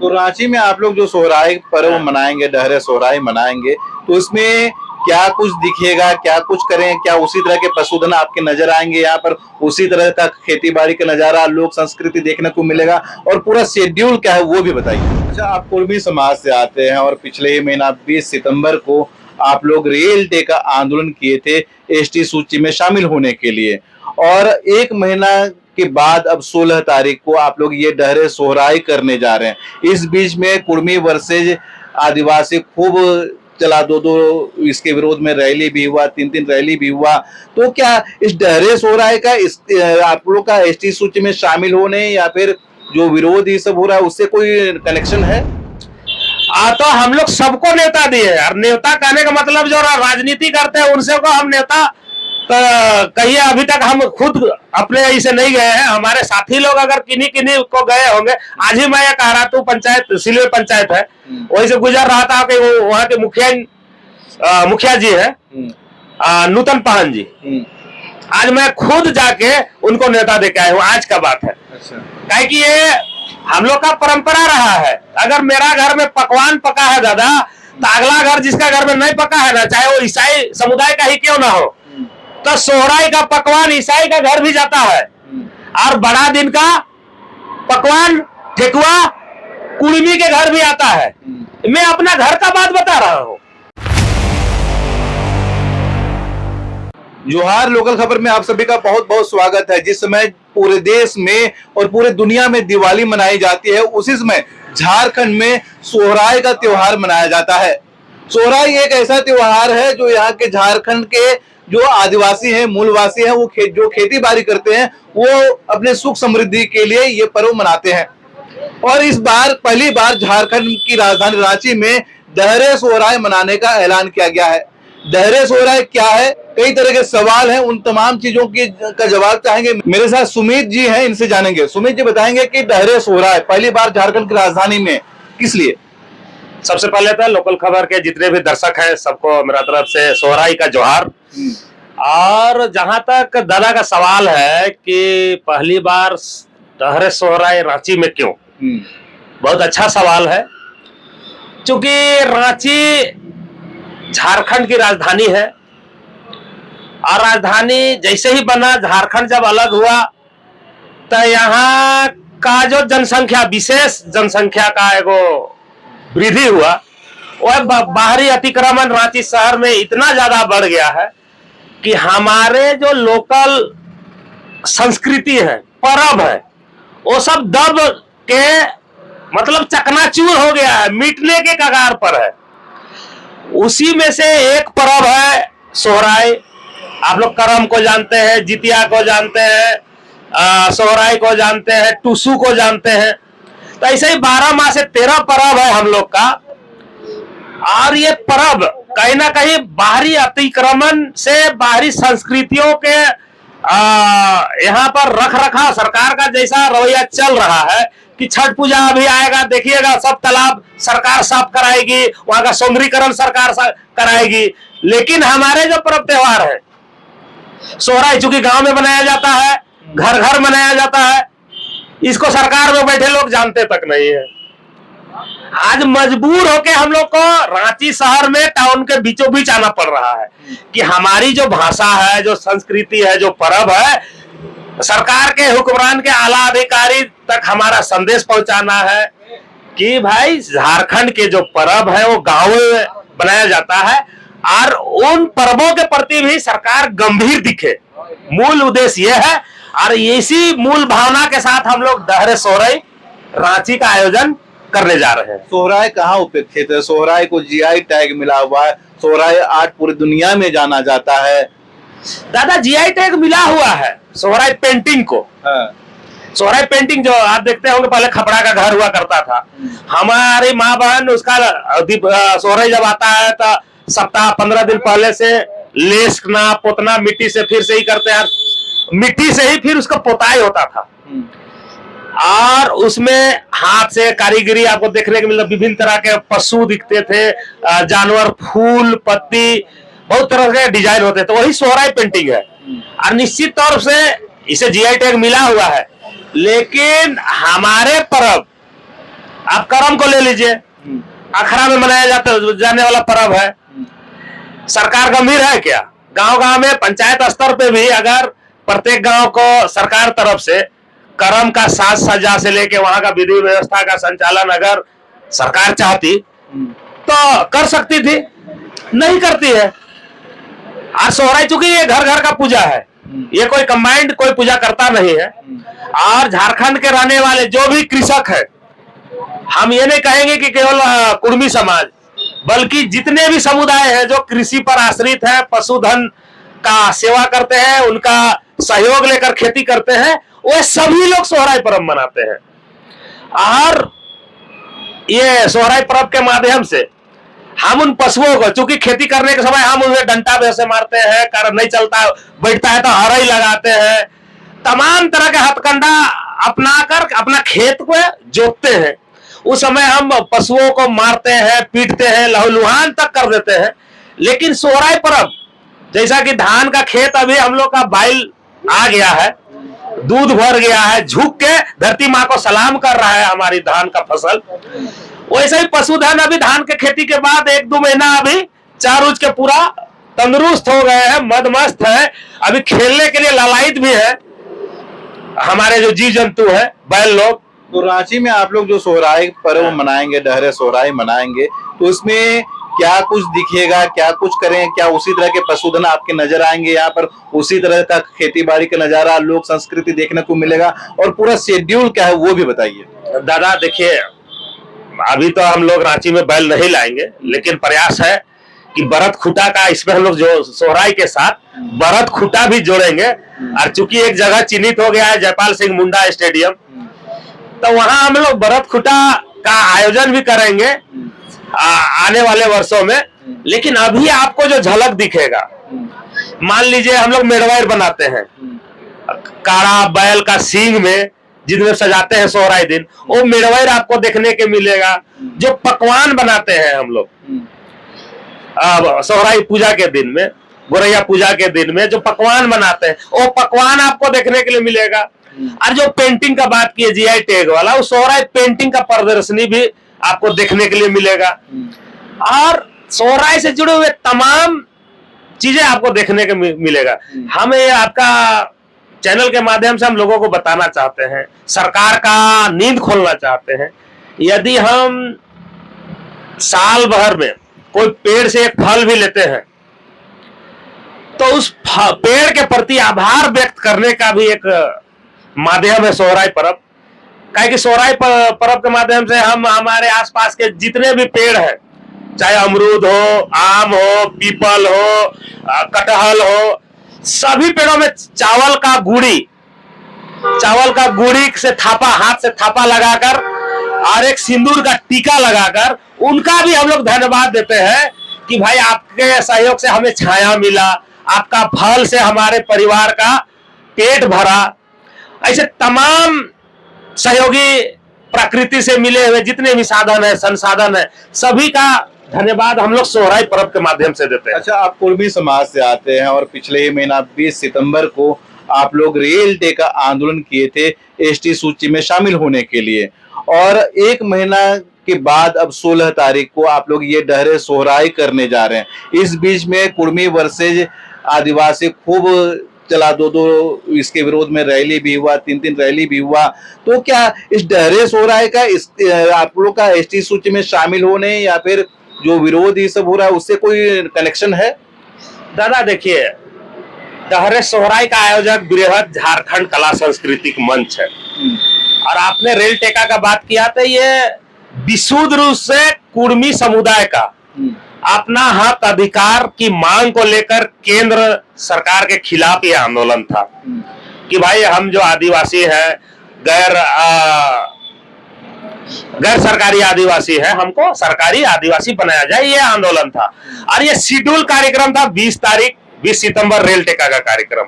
तो रांची में आप लोग जो सोहराई पर्व मनाएंगे, डहरे सोहराई मनाएंगे, तो इसमें क्या कुछ दिखेगा, क्या कुछ करें, क्या उसी तरह के पशुधन आपके नजर आएंगे यहाँ पर, उसी तरह का खेती बाड़ी का नजारा, लोक संस्कृति देखने को मिलेगा, और पूरा शेड्यूल क्या है वो भी बताइए। अच्छा, आप कुर्मी समाज से आते हैं और पिछले ही महीना 20 सितंबर को आप लोग रेल डे का आंदोलन किए थे एसटी सूची में शामिल होने के लिए, और एक महीना के बाद अब 16 तारीख को आप लोग ये डहरे सोहराई करने जा रहे हैं। इस बीच में कुर्मी वर्सेज आदिवासी खूब चला, दो इसके विरोध में रैली भी हुआ, 3 रैली भी हुआ। तो क्या इस डहरे सोहराई का इस आप लोग का एसटी सूची में शामिल होने या फिर जो विरोध ये सब हो रहा है उससे कोई कनेक्शन है? तो हम लोग सबको न्योता दिए, और न्योता कहने का मतलब जो राजनीति करते हैं उनसे को हम न्योता तो कहिए। अभी तक हम खुद अपने ऐसे नहीं गए हैं, हमारे साथी लोग अगर किन्हीं किन्हीं को गए होंगे। आज ही मैं ये कह रहा था, पंचायत सिलवे पंचायत है, वहीं से गुजर रहा था कि वहाँ के मुखिया जी है नूतन पहन जी, आज मैं खुद जाके उनको न्योता दे के आया हूँ। आज का बात है। काहे कि ये हम लोग का परंपरा रहा है। अगर मेरा घर में पकवान पका है दादा, तो अगला घर जिसका घर में नहीं पका है ना, चाहे वो ईसाई समुदाय का ही क्यों ना हो, तो सोहराई का पकवान ईसाई का घर भी जाता है, और बड़ा दिन का पकवान ठेकुआ कुर्मी के घर भी आता है। मैं अपना घर का बात बता रहा हूँ। जोहार लोकल खबर में आप सभी का बहुत बहुत स्वागत है। जिस समय पूरे देश में और पूरे दुनिया में दिवाली मनाई जाती है, उसी समय झारखंड में सोहराई का त्योहार मनाया जाता है। सोहराई एक ऐसा त्योहार है जो यहाँ के झारखंड के जो आदिवासी हैं, मूलवासी हैं, वो जो खेती बाड़ी करते हैं, वो अपने सुख समृद्धि के लिए ये पर्व मनाते हैं। और इस बार पहली बार झारखंड की राजधानी रांची में डहरे सोहराई मनाने का ऐलान किया गया है। डहरे सोहराई क्या है, कई तरह के सवाल हैं, उन तमाम चीजों की का जवाब चाहेंगे। मेरे साथ सुमित जी हैं, इनसे जानेंगे। सुमित जी बताएंगे कि डहरे सोहराई पहली बार झारखंड की राजधानी में किस लिए? सबसे पहले तो लोकल खबर के जितने भी दर्शक हैं सबको मेरा तरफ से सोहराई का जोहार। और जहां तक दादा का सवाल है कि पहली बार डहरे सोहराई रांची में क्यों, बहुत अच्छा सवाल है। क्योंकि रांची झारखंड की राजधानी है, और राजधानी जैसे ही बना, झारखंड जब अलग हुआ, तो यहाँ का जो जनसंख्या, विशेष जनसंख्या का एगो वृद्धि हुआ, वह बाहरी अतिक्रमण रांची शहर में इतना ज्यादा बढ़ गया है कि हमारे जो लोकल संस्कृति है, पर्व है, वो सब दब के मतलब चकनाचूर हो गया है, मिटने के कगार पर है। उसी में से एक पर्व है सोहराई। आप लोग करम को जानते हैं, जितिया को जानते हैं, सोहराई को जानते हैं, टूसू को जानते हैं। तो ऐसे ही 12 माह से 13 पर्व है हम लोग का। और ये पर्व कहीं ना कहीं बाहरी अतिक्रमण से, बाहरी संस्कृतियों के यहाँ पर रख रखा सरकार का जैसा रवैया चल रहा है कि छठ पूजा अभी आएगा, देखिएगा सब तालाब सरकार साफ कराएगी, वहां का सौंदर्यीकरण सरकार कराएगी। लेकिन हमारे जो पर्व त्योहार है, सोहराई चूंकि गांव में बनाया जाता है, घर घर मनाया जाता है, इसको सरकार में बैठे लोग जानते तक नहीं है। आज मजबूर होके हम लोग को रांची शहर में टाउन के बीचों बीच आना पड़ रहा है कि हमारी जो भाषा है, जो संस्कृति है, जो पर्व है, सरकार के हुक्मरान के आला अधिकारी तक हमारा संदेश पहुंचाना है कि भाई झारखंड के जो पर्व है वो गांव में बनाया जाता है, और उन पर्वों के प्रति भी सरकार गंभीर दिखे। मूल उद्देश्य यह है, और इसी मूल भावना के साथ हम लोग डहरे सोहराई रांची का आयोजन करने जा रहे हैं। सोहराई कहाँ उपेक्षित है? सोहराई को जीआई टैग मिला हुआ है। सोहराई आज पूरी दुनिया में जाना जाता है। दादा जीआई टैग मिला हुआ है सोहराई पेंटिंग को। सोहराई पेंटिंग जो आप देखते होंगे, पहले खपड़ा का घर हुआ करता था। हमारी माँ बहन उसका सोहराई जब आता है तो सप्ताह 15 दिन पहले से लेसना पोतना मिट्टी से फिर से ही करते हैं, मिट्टी से ही फिर उसका पोताई होता था। और उसमें हाथ से कारीगरी आपको देखने को मिलता, विभिन्न तरह के पशु दिखते थे, जानवर, फूल, पत्ती, बहुत तरह के डिजाइन होते थे। तो वही सोहराई पेंटिंग है, और निश्चित तौर से इसे जीआई टैग मिला हुआ है। लेकिन हमारे पर्व आप करम को ले लीजिए, अखरा में मनाया जाने वाला पर्व है। सरकार गंभीर है क्या? गांव गांव में पंचायत स्तर पे भी अगर प्रत्येक गांव को सरकार तरफ से करम का साज सज्जा से लेके वहां का विधि व्यवस्था का संचालन अगर सरकार चाहती तो कर सकती थी, नहीं करती है। आज सोहराई चूंकि ये घर घर का पूजा है, ये कोई कंबाइंड कोई पूजा करता नहीं है। और झारखंड के रहने वाले जो भी कृषक है, हम ये नहीं कहेंगे कि केवल कुर्मी समाज, बल्कि जितने भी समुदाय हैं जो कृषि पर आश्रित है, पशुधन का सेवा करते हैं, उनका सहयोग लेकर खेती करते हैं, वो सभी लोग सोहराई पर्व मनाते हैं। और ये सोहराई पर्व के माध्यम से हम उन पशुओं को, चूंकि खेती करने के समय हम उन्हें डंटा वैसे मारते हैं, कर नहीं चलता बैठता है तो हरई लगाते हैं, तमाम तरह के हथकंडा अपनाकर अपना खेत को जोतते हैं। उस समय हम पशुओं को मारते हैं, पीटते हैं, लहूलुहान तक कर देते हैं। लेकिन सोहराई पर्व, जैसा कि धान का खेत अभी हम लोग का बाइल आ गया है, दूध भर गया है, झुक के धरती माँ को सलाम कर रहा है हमारी धान का फसल, वैसे ही पशुधन अभी धान के खेती के बाद 1-2 महीना अभी चार उज के पूरा तंदुरुस्त हो गए हैं, मदमस्त है, अभी खेलने के लिए लालायित भी है हमारे जो जीव जंतु है, बैल लोग। तो रांची में आप लोग जो सोहराई पर्व मनाएंगे, डहरे सोहराई मनाएंगे, तो इसमें क्या कुछ दिखेगा, क्या कुछ करें, क्या उसी तरह के पशुधन आपके नजर आएंगे यहाँ पर, उसी तरह का खेती बाड़ी का नजारा, लोक संस्कृति देखने को मिलेगा, और पूरा शेड्यूल क्या है वो भी बताइए। दादा देखिए, अभी तो हम लोग रांची में बैल नहीं लाएंगे, लेकिन प्रयास है कि बरत खुटा का इसमें हम लोग जो सोहराई के साथ बरत खुटा भी जोड़ेंगे। और चूंकि एक जगह चिन्हित हो गया है जयपाल सिंह मुंडा स्टेडियम, तो वहां हम लोग बरत खुटा का आयोजन भी करेंगे आने वाले वर्षों में। लेकिन अभी आपको जो झलक दिखेगा, मान लीजिए हम लोग मेड़वायर बनाते हैं, काड़ा बैल का सींग में जिनमें सजाते हैं सोहराई दिन, वो मेड़वायर आपको देखने के मिलेगा। जो पकवान बनाते हैं हम लोग सोहराई पूजा के दिन में, गोरैया पूजा के दिन में जो पकवान बनाते हैं, वो पकवान आपको देखने के लिए मिलेगा। और जो पेंटिंग का बात की है जीआई टैग वाला, वो सोहराई पेंटिंग का प्रदर्शनी भी आपको देखने के लिए मिलेगा। और सोहराई से जुड़े हुए तमाम चीजें आपको देखने के मिलेगा। हम ये आपका चैनल के माध्यम से हम लोगों को बताना चाहते हैं, सरकार का नींद खोलना चाहते हैं। यदि हम साल भर में कोई पेड़ से एक फल भी लेते हैं, तो उस पेड़ के प्रति आभार व्यक्त करने का भी एक माध्यम है सोहराई पर्व। काहे कि सोहराई पर्व के माध्यम से हम हमारे आसपास के जितने भी पेड़ हैं, चाहे अमरूद हो, आम हो, पीपल हो, कटहल हो, सभी पेड़ों में चावल का गुड़ी से थापा, हाथ से थापा लगाकर और एक सिंदूर का टीका लगाकर उनका भी हम लोग धन्यवाद देते हैं कि भाई आपके सहयोग से हमें छाया मिला, आपका फल से हमारे परिवार का पेट भरा। ऐसे तमाम सहयोगी प्रकृति से मिले हुए जितने भी साधन है, संसाधन है, सभी का धन्यवाद हम लोग सोहराई पर्व के माध्यम से देते हैं। अच्छा, आप कुर्मी समाज से आते हैं और पिछले ही महीना 20 सितंबर को आप लोग रेल डे का आंदोलन किए थे एसटी सूची में शामिल होने के लिए, और एक महीना के बाद अब 16 तारीख को आप लोग ये डहरे सोहराई करने जा रहे हैं। इस बीच में कुर्मी वर्सेज आदिवासी खूब चला, 2 इसके विरोध में रैली भी हुआ, 3 रैली भी हुआ। तो क्या इस डहरे सोहराई का आप लोग का एसटी सूची में शामिल होने या फिर जो विरोध ये सब हो रहा है उससे कोई कनेक्शन है? दादा देखिए, डहरे सोहराई का आयोजक बृहद झारखंड कला सांस्कृतिक मंच है। और आपने रेल टेका का बात किया, तो ये विशुद्ध रूप से कुर्मी समुदाय का अपना हक अधिकार की मांग को लेकर केंद्र सरकार के खिलाफ यह आंदोलन था कि भाई हम जो आदिवासी है, गैर सरकारी आदिवासी है, हमको सरकारी आदिवासी बनाया जाए, ये आंदोलन था। और ये शेड्यूल कार्यक्रम था 20 सितंबर रेल टेका का कार्यक्रम।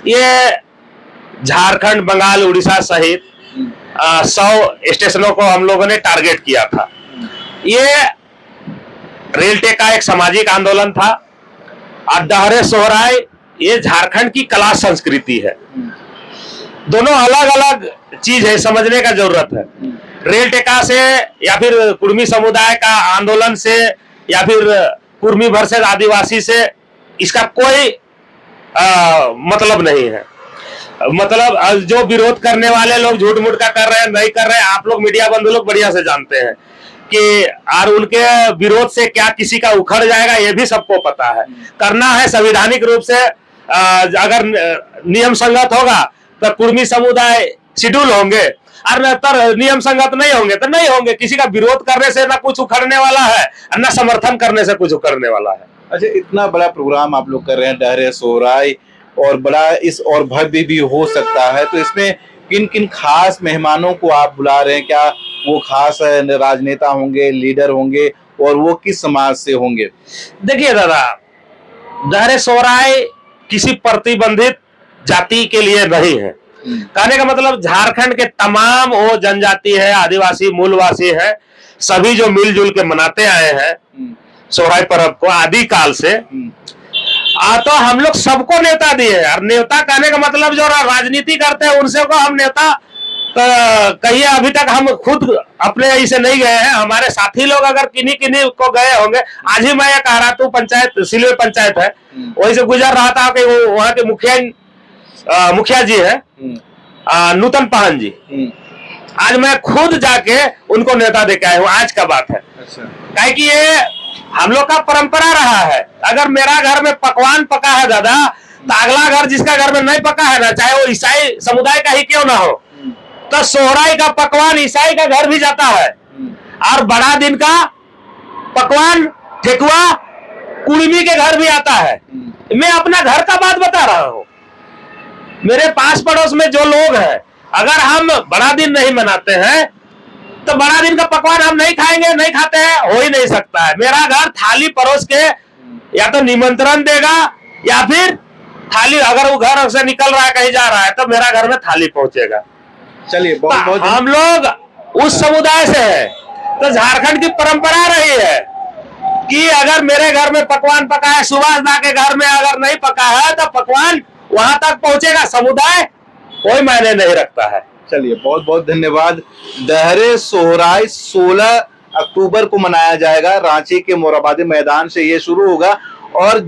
ये झारखंड, बंगाल, उड़ीसा सहित 100 स्टेशनों को हम लोगों ने टारगेट किया था। ये रेल टेका एक सामाजिक आंदोलन था और डहरे सोहराई ये झारखंड की कला संस्कृति है। दोनों अलग अलग चीज है, समझने का जरूरत है। रेल टेका से या फिर कुर्मी समुदाय का आंदोलन से या फिर कुर्मी वर्सेस आदिवासी से इसका कोई मतलब नहीं है। मतलब जो विरोध करने वाले लोग झूठ मूठ का कर रहे हैं, नहीं कर रहे हैं, आप लोग मीडिया बंधु लोग बढ़िया से जानते हैं कि और उनके विरोध से क्या किसी का उखड़ जाएगा ये भी सबको पता है। करना है संवैधानिक रूप से, अगर नियम संगत होगा तो कुर्मी समुदाय शेड्यूल होंगे, और नियम संगत नहीं होंगे तो नहीं होंगे। किसी का विरोध करने से ना कुछ उखड़ने वाला है और ना समर्थन करने से कुछ उखड़ने वाला है। अच्छा, इतना बड़ा प्रोग्राम आप लोग कर रहे हैं डहरे सोहराय, और बड़ा इस और भव्य भी हो सकता है, तो इसमें किन किन खास मेहमानों को आप बुला रहे हैं? क्या वो खास राजनेता होंगे, लीडर होंगे, और वो किस समाज से होंगे? देखिए दादा, डहरे सोहराय किसी प्रतिबंधित जाति के लिए नहीं है। कहने का मतलब झारखंड के तमाम वो जनजाति है, आदिवासी मूलवासी है, सभी जो मिलजुल के मनाते आए हैं सोहराय पर्व को आदि काल से। तो हम लोग सबको न्योता दिए हैं। और न्योता कहने का मतलब जो राजनीति करते हैं उनसे को हम न्योता कहिए, अभी तक हम खुद अपने ऐसे नहीं गए हैं। हमारे साथी लोग अगर किन्हीं किन्हीं को गए होंगे। आज ही मैं ये कह रहा था, पंचायत सिलवे पंचायत है, वहीं से गुजर रहा था कि वहाँ के मुखिया जी है नूतन पाहन जी। आज मैं खुद जाके उनको न्योता दे के आया हूँ। आज का बात है। अच्छा। काहे कि ये हम लोग का परंपरा रहा है। अगर मेरा घर में पकवान पका है दादा, तो अगला घर जिसका घर में नहीं पका है ना, चाहे वो ईसाई समुदाय का ही क्यों ना हो, तो सोहराय का पकवान ईसाई का घर भी जाता है। और बड़ा दिन का पकवान ठेकुआ कुर्मी के घर भी आता है। मैं अपना घर का बात बता रहा हूँ। मेरे पास पड़ोस में जो लोग हैं, अगर हम बड़ा दिन नहीं मनाते हैं तो बड़ा दिन का पकवान हम नहीं खाएंगे, नहीं खाते हैं, हो ही नहीं सकता है। मेरा घर थाली परोस के या तो निमंत्रण देगा, या फिर थाली, अगर वो घर से निकल रहा है कहीं जा रहा है तो मेरा घर में थाली पहुंचेगा। चलिए, बहुत बहुत हम लोग उस समुदाय से है, तो झारखंड की परंपरा रही है कि अगर मेरे घर में पकवान पका है, सुभाष दा के घर में अगर नहीं पका है तो पकवान वहां तक पहुंचेगा। समुदाय कोई मायने नहीं रखता है। चलिए, बहुत बहुत धन्यवाद। डहरे सोहराय 16 अक्टूबर को मनाया जाएगा। रांची के मोरहाबादी मैदान से ये शुरू होगा और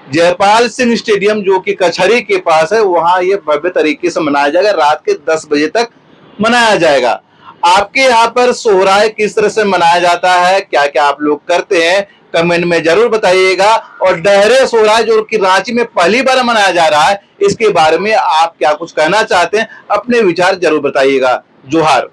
जयपाल सिंह स्टेडियम जो कि कचहरी के पास है, वहां ये भव्य तरीके से मनाया जाएगा। रात के 10 बजे तक मनाया जाएगा। आपके यहाँ पर सोहराय किस तरह से मनाया जाता है, क्या क्या आप लोग करते हैं, कमेंट में जरूर बताइएगा। और डहरे सोहराय जो कि रांची में पहली बार मनाया जा रहा है, इसके बारे में आप क्या कुछ कहना चाहते हैं, अपने विचार जरूर बताइएगा। जोहार।